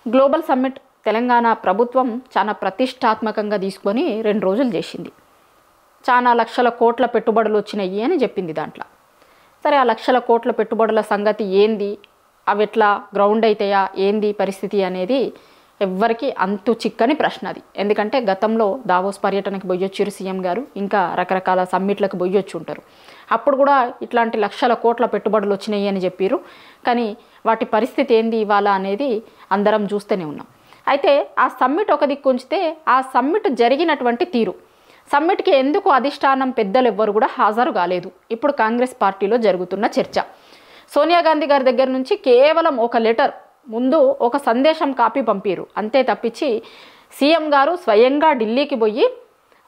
Global summit Telangana ప్రభుత్వం చాలా ప్రతిష్టాత్మకంగా తీసుకొని 2 రోజులు చేసింది. చాలా లక్షల కోట్ల పెట్టుబడులు వచ్చినాయి అని చెప్పింది దాంట్లో. సరే, ఆ లక్షల కోట్ల పెట్టుబడుల సంగతి ఏంది, అవి ఎట్లా గ్రౌండ్ అవుతాయా, ఏంది పరిస్థితి అనేది ఎవ్వరికి అంతు చిక్కని ప్రశ్న అది. ఎందుకంటే గతంలో దావోస్ పర్యటనకు పోయొచ్చారు సీఎం గారు, ఇంకా రకరకాల సమ్మిట్లకు పోయొచ్చు ఉంటారు. అప్పుడు కూడా ఇట్లాంటి లక్షల కోట్ల పెట్టుబడులు వచ్చినాయి అని చెప్పారు. కానీ వాటి పరిస్థితి ఏంది ఇవాళ అనేది అందరం చూస్తూనే ఉన్నాం. అయితే ఆ సమ్మిట్ ఒక దిక్కు ఉంచితే, ఆ సమ్మిట్ జరిగినటువంటి తీరు, సమ్మిట్కి ఎందుకు అధిష్టానం పెద్దలు ఎవ్వరు కూడా హాజరు కాలేదు, ఇప్పుడు కాంగ్రెస్ పార్టీలో జరుగుతున్న చర్చ. సోనియా గాంధీ గారి దగ్గర నుంచి కేవలం ఒక లెటర్, ముందు ఒక సందేశం కాపీ పంపారు అంతే తప్పించి, సీఎం గారు స్వయంగా ఢిల్లీకి పోయి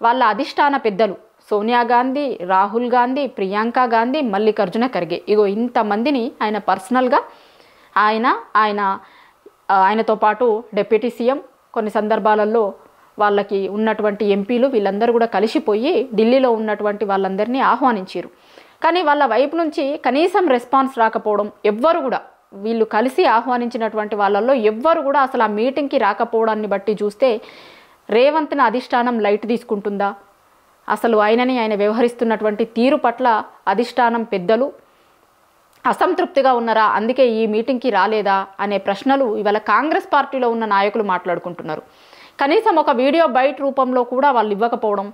వాళ్ళ అధిష్టాన పెద్దలు సోనియా గాంధీ, రాహుల్ గాంధీ, ప్రియాంక గాంధీ, మల్లికార్జున ఖర్గే, ఇగో ఇంతమందిని ఆయన పర్సనల్గా ఆయనతో పాటు డిప్యూటీ సీఎం, కొన్ని సందర్భాలలో వాళ్ళకి ఉన్నటువంటి ఎంపీలు, వీళ్ళందరూ కూడా కలిసిపోయి ఢిల్లీలో ఉన్నటువంటి వాళ్ళందరినీ ఆహ్వానించారు. కానీ వాళ్ళ వైపు నుంచి కనీసం రెస్పాన్స్ రాకపోవడం, ఎవ్వరు కూడా వీళ్ళు కలిసి ఆహ్వానించినటువంటి వాళ్ళల్లో ఎవ్వరు కూడా అసలు ఆ మీటింగ్కి రాకపోవడాన్ని బట్టి చూస్తే రేవంత్ని అధిష్టానం లైట్ తీసుకుంటుందా, అసలు ఆయన వ్యవహరిస్తున్నటువంటి తీరు పట్ల అధిష్టానం పెద్దలు అసంతృప్తిగా ఉన్నారా, అందుకే ఈ మీటింగ్కి రాలేదా అనే ప్రశ్నలు ఇవాళ కాంగ్రెస్ పార్టీలో ఉన్న నాయకులు మాట్లాడుకుంటున్నారు. కనీసం ఒక వీడియో బైట్ రూపంలో కూడా వాళ్ళు ఇవ్వకపోవడం,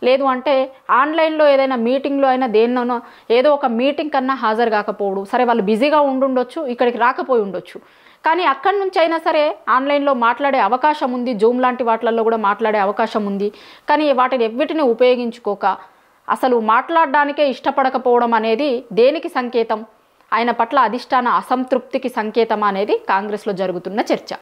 లేదు అంటే ఆన్లైన్లో ఏదైనా మీటింగ్లో అయినా దేన్నో ఏదో ఒక మీటింగ్ కన్నా హాజరు కాకపోవడం. సరే, వాళ్ళు బిజీగా ఉండుండొచ్చు, ఇక్కడికి రాకపోయి ఉండొచ్చు, కానీ అక్కడి నుంచి అయినా సరే ఆన్లైన్లో మాట్లాడే అవకాశం ఉంది, జూమ్ లాంటి వాటిల్లో కూడా మాట్లాడే అవకాశం ఉంది. కానీ వాటిని ఎవ్విటిని ఉపయోగించుకోక అసలు మాట్లాడడానికే ఇష్టపడకపోవడం అనేది దేనికి సంకేతం, ఆయన పట్ల అధిష్టాన అసంతృప్తికి సంకేతం అనేది కాంగ్రెస్లో జరుగుతున్న చర్చ.